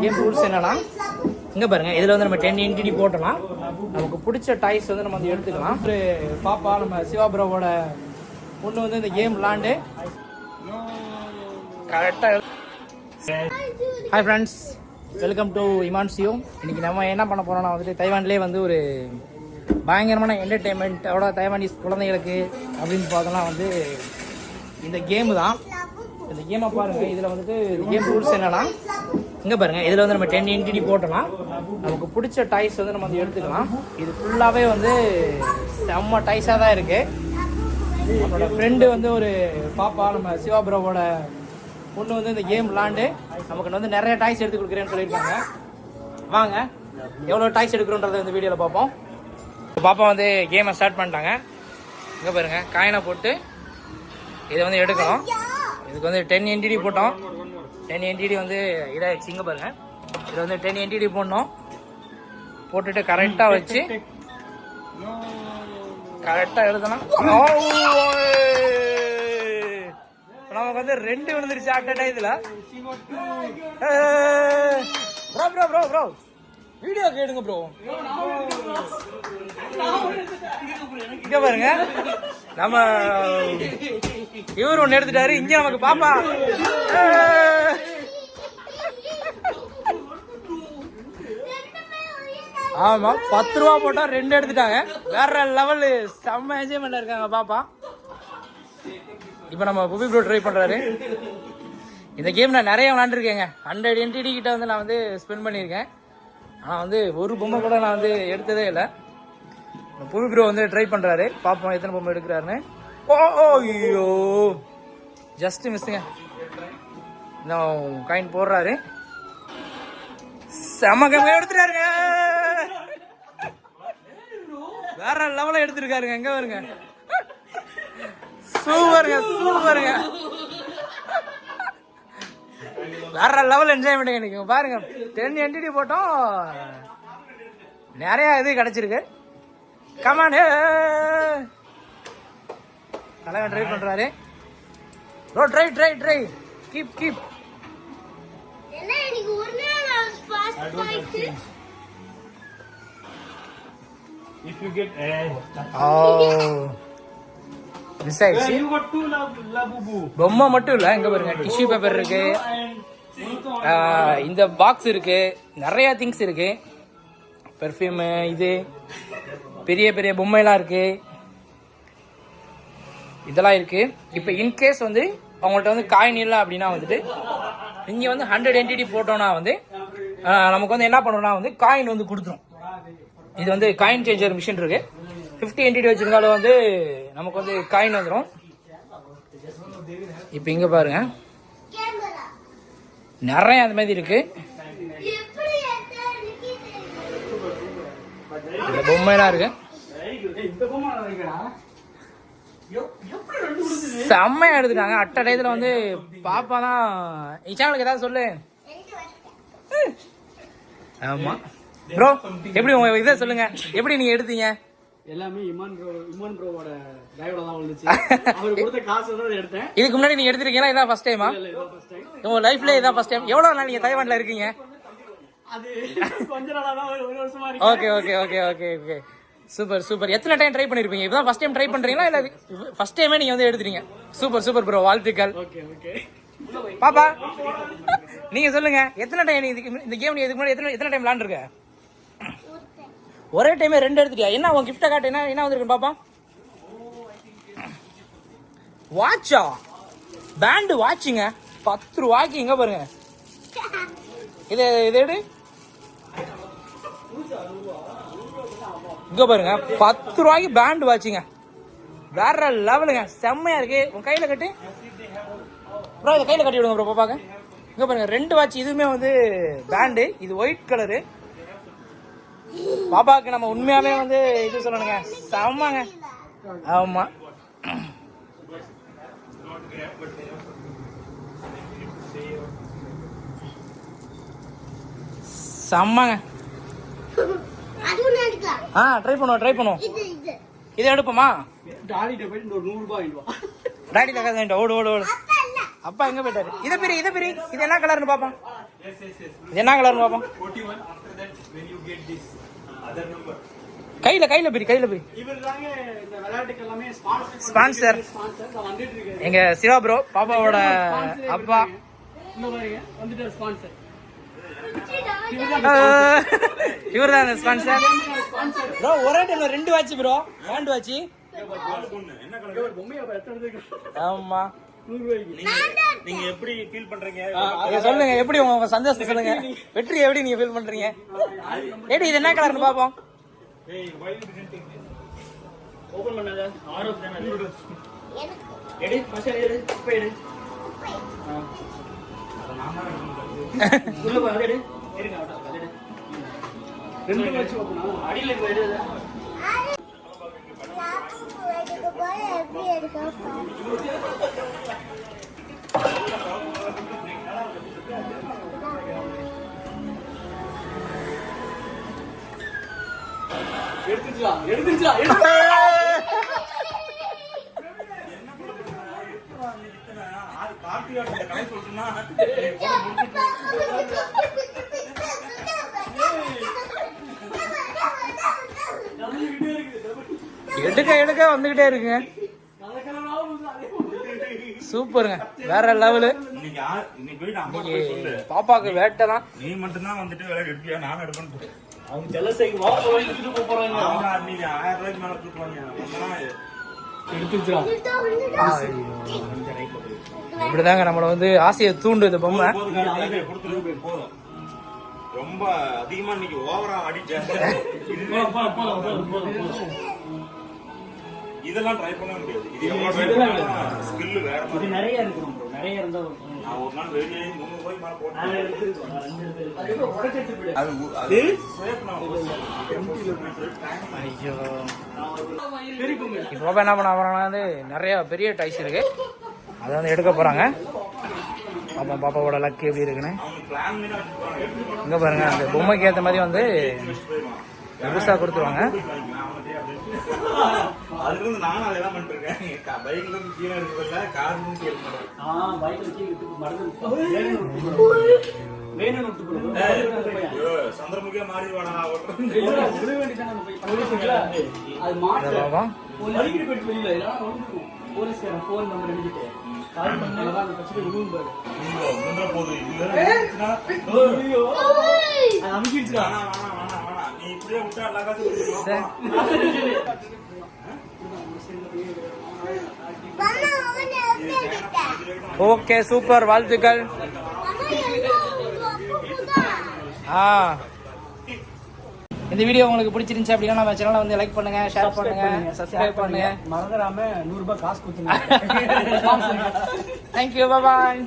Game rules என்னன்னா, இங்கே பாருங்க, இதில் வந்து நம்ம 10 என்டிடி போட்டோம்னா நமக்கு பிடிச்ச டாய்ஸ் வந்து நம்ம வந்து எடுத்துக்கலாம். ஒரு பாப்பா நம்ம சிவா ப்ரோவோட பொண்ணு வந்து இந்த கேம் விளாண்டு கரெக்டாக. ஹாய் ஃப்ரெண்ட்ஸ், வெல்கம் டு இமான்சியோ. இன்னைக்கு நம்ம என்ன பண்ண போறோம்னா வந்துட்டு தைவான்லேயே வந்து ஒரு பயங்கரமான என்டர்டெயின்மெண்ட்டோட தைவானீஸ் குழந்தைகளுக்கு அப்படின்னு பார்த்தோம்னா வந்து இந்த கேமு தான். இந்த கேமை பாருங்க, இதில் வந்துட்டு கேம் ரூல்ஸ் என்னன்னா, இங்கே பாருங்க, இதில் வந்து நம்ம 10 என்டிடி போட்டோம்னா நமக்கு பிடிச்ச டாய்ஸ் வந்து நம்ம வந்து எடுத்துக்கலாம். இது ஃபுல்லாகவே வந்து செம்ம டாய்ஸாக தான் இருக்கு. நம்மளோட ஃப்ரெண்டு வந்து ஒரு பாப்பா நம்ம சிவா ப்ரோவோட பொண்ணு வந்து இந்த கேம் விளாண்டு நமக்கு வந்து நிறைய டாய்ஸ் எடுத்து கொடுக்குறேன்னு சொல்லியிருக்காங்க. வாங்க எவ்வளோ டாய்ஸ் எடுக்கிறோன்றதை இந்த வீடியோவில் பார்ப்போம். பாப்பா வந்து கேமை ஸ்டார்ட் பண்ணிட்டாங்க. இங்கே பாருங்க, காயினை போட்டு இதை வந்து எடுக்கணும். இதுக்கு வந்து 10 என்டிடி போட்டோம். 10 என்டிடி வந்து இதாகிடுச்சு. இங்கே பாருங்க, இதில் வந்து 10 என்டிடி போடணும். போட்டுட்டு கரெக்டாக வச்சு கரெக்டாக எழுதணும். நமக்கு வந்து 2 விழுந்துருச்சு ஆட்டா. இதில் bro bro bro bro video கேடுங்க ப்ரோ. இங்க பாருங்க, நம்ம இவர் ஒண்ணு எடுத்துட்டாரு. இங்க நமக்கு பாப்பா ஆமா 10 ரூபா போட்டா 2 எடுத்துட்டாங்க. வேற லெவல், செம்ம என்ஜாய்மெண்ட்ல இருக்காங்க பாப்பா. இப்ப நம்ம புபி ப்ரோ ட்ரை பண்றாரு. இந்த கேம் நான் நிறைய விளாண்டுருக்கேங்க. 100 என்டிடி கிட்ட வந்து நான் வந்து ஸ்பெண்ட் பண்ணியிருக்கேன். ஆனால் வந்து ஒரு பொம்மை கூட நான் வந்து எடுத்ததே இல்லை. புவி ப்ரோ வந்து ட்ரை பண்ணுறாரு, பார்ப்போம் எத்தனை பொம்மை எடுக்கிறாருன்னு. ஐயோ ஜஸ்ட் மிஸ்ஸுங்க. இன்னும் காயின் போடுறாரு. செம கம்மியாக எடுத்துட்டாருங்க. வேற லெவலில் எடுத்துருக்காருங்க. எங்க வருங்க, சூப்பருங்க சூப்பருங்க. வேற லெவல் என்ஜாய்மெண்ட் எனக்கு பாருங்க. 10 என்டிடி போட்டோம், நிறைய இது கிடைச்சிருக்கு. கமான், தலைவன் ட்ரை பண்றாரு. Bro try try try, keep keep. If you get பொம்மை மட்டும் இல்ல, இங்க பாருங்க, டிஷ்யூ பேப்பர் இருக்கு, இந்த பாக்ஸ் இருக்கு, நிறைய திங்ஸ் இருக்கு. பெர்ஃப்யூம், இது பெரிய பெரிய பொம்மைலாம் இருக்கு, இதெல்லாம் இருக்கு. இப்போ இன்கேஸ் வந்து அவங்கள்ட்ட வந்து காயின் இல்லை அப்படின்னா வந்துட்டு இங்க வந்து 100 என்டிடி போட்டோம்னா வந்து நமக்கு வந்து என்ன பண்ணுறோம்னா வந்து காயின் வந்து கொடுத்துரும். இது வந்து காயின் சேஞ்சர் மிஷின் இருக்கு. 50 என்டிடி வச்சிருந்தாலும் வந்து நமக்கு வந்து காயின் வந்துடும். இப்போ இங்க பாருங்க, நிறைய அந்த மாதிரி இருக்கு. இந்த பொம்மைலாம் இருக்கு, செம்மையா எடுத்துட்டாங்க. அட்ட டயத்துல வந்து பாப்பா தான். சேனலுக்கு ஏதாவது சொல்லு. ஆமா ப்ரோ, எப்படி உங்க இதை சொல்லுங்க, எப்படி நீங்க எடுத்தீங்க? எல்லாமே இமான் ப்ரோவோட டிரைவர்ல தான் வந்துச்சு. அவர் கொடுத்த காசு தான் எடுத்தேன். இதுக்கு முன்னாடி நீங்க எடுத்துருக்கீங்களா? இதான் ஃபர்ஸ்ட் டைமா? உங்க லைஃப்ல இதான் ஃபர்ஸ்ட் டைம்? எவ்வளவு நாள் நீங்க தைவான்ல இருக்கீங்க? அது கொஞ்ச நாளா தான், ஒரு வருஷமா இருக்கு. Okay okay okay okay okay, super super. எத்தனை டைம் ட்ரை பண்ணிருப்பீங்க? இப்பதான் ஃபர்ஸ்ட் டைம் ட்ரை பண்றீங்களா இல்ல ஃபர்ஸ்ட் டைமே நீங்க வந்து எடுத்துறீங்க? சூப்பர் சூப்பர் ப்ரோ, வாழ்த்துக்கள். Okay okay. பாப்பா நீங்க சொல்லுங்க, எத்தனை டைம் இந்த கேம் நீ இதுக்கு முன்னாடி எத்தனை டைம் விளையாண்டுருக்க? ஒரே டைமே 2 எடுத்துட்டியா? என்ன உன் கிஃப்ட காட்டு, என்ன வந்திருக்கு பாப்பா? வாட்சா, பேண்ட் வாட்சிங்க, 10 ரூபாய்க்கு. இங்க பாருங்க, இது எடு. இங்க பாருங்க, 10 ரூபாய்க்கு பேண்ட் வாட்சிங்க. வேற லெவலுங்க, செம்மையா இருக்கு. உன் கையில கட்டு ப்ரோ, இதை கையில கட்டி விடுங்க ப்ரோ பாப்பாங்க. இங்க பாருங்க, 2 வாட்ச். இதுவுமே வந்து பேண்டு, இது ஒயிட் கலரு. பாப்பாவுக்கு நம்ம உண்மையாவே வந்து இது சொல்லணுங்க, செம்மாங்க. ஆமா, செம்மாங்க. ட்ரை பண்ணுவோம். இதை எடுப்போமா? டாடிட்ட போயிட்டு ஒரு 100 ரூபாய் வாங்கிடுவா. டாடி தக்காத ஓடு ஓடு ஓடு. அப்பா எங்க போயிட்டாரு? இதை பிரி. இது என்ன கலர்னு பாப்போம். இது என்ன கலர்னு பார்ப்போம். 41 after that when you get this other number. கையில பிரி. இவர் தாங்க இந்த விளையாட்டுக்கு எல்லாமே ஸ்பான்சர் ஸ்பான்சர் வந்துட்டு இருக்காரு. எங்க சிவா ப்ரோ பாப்பாவோட அப்பா. இந்த பாருங்க வந்துட்டார் ஸ்பான்சர். இவர் தான் ஸ்பான்சர் ப்ரோ. ஒரே டைம்ல 2 வாட்ச் ப்ரோ. Hand watch. என்ன கலர் பொம்மையா எடுத்துருக்கு. ஆமா. 100 ரூபாய்க்கு. நீங்க எப்படி ஃபீல் பண்றீங்க? சொல்லுங்க, எப்படி உங்க சந்தோஷத்தை சொல்லுங்க. வெற்றி எப்படி நீங்க ஃபீல் பண்றீங்க? ஏடி இது என்ன கலர்னு பாப்போம். ஓபன் பண்ணாத. ஆரோ தான அது. எடி ஃபர்ஸ்ட் எடு. இப்ப எடு. உள்ள போ அத எடு. இருங்க அத எடு. ரெண்டு வச்சு ஓபனா. அடியில போய் எடு. எடுத்துச்சா எடுக்க வந்துகிட்டே இருக்குங்க. சூப்பருங்க, வேற லெவலு. பாப்பாக்கு வேட்டை தான். நீ மட்டும் தான் வந்துட்டு விலை எடுப்பியா? நானும் எடுப்பேன். அவங்க ஜலசைக்கு வாப்ப வாங்கிட்டு போறாங்க. நீங்க 1000 ரூபாய்க்கு மேல தூக்குவாங்க. எடுத்துச்சா இப்படிதாங்க நம்மள வந்து ஆசையை தூண்டுது பொம்மை. போதும். ரொம்ப அதிகமா இன்னைக்கு ஓவரா ஆடிட்டேன். இதெல்லாம் ட்ரை பண்ண முடியாது. இது எவ்வளவு ஸ்கில் வேற மாதிரி. நிறைய இருக்கு ப்ரோ. நிறைய இருந்தா நான் ஒரு நாள் வெளியே 300 ரூபாய்க்கு மேல போட்டேன். ஐயோ, இப்போ என்ன பண்ண போறாங்கன்னா வந்து நிறைய பெரிய டைஸ் இருக்கு, அதை வந்து எடுக்க போறாங்க. பாப்பாவோட லக் எப்படி இருக்குன்னு இங்க பாருங்க. அந்த பொம்மைக்கு ஏற்ற மாதிரி வந்து பெருசா கொடுத்துருவாங்க. அதுல இருந்து நானும் அதெல்லாம் பண்ணிட்டு இருக்கேன். பைக்ல இருந்து கீழே இருக்கிறதுல கார் இருந்து கீழே சந்திரமுகியா மாறிடுவானா? போலீஸ்காரன் போன் நம்பர் எழுதிட்டு கால் பண்ணா அந்த பிரச்சனை விடுவும் பாரு. போகுது அமுக்கிடுச்சா? நீ இப்படியே விட்டா எல்லா காசும் ஓகே, சூப்பர், வாழ்த்துக்கள். இந்த வீடியோ உங்களுக்கு பிடிச்சிருந்துச்சு அப்படின்னா நம்ம சேனலை வந்து லைக் பண்ணுங்க, ஷேர் பண்ணுங்க, சப்ஸ்கிரைப் பண்ணுங்க. மறந்துடாம 100 ரூபாய் காசு கொடுத்துங்க. தேங்க்யூ, பாய்.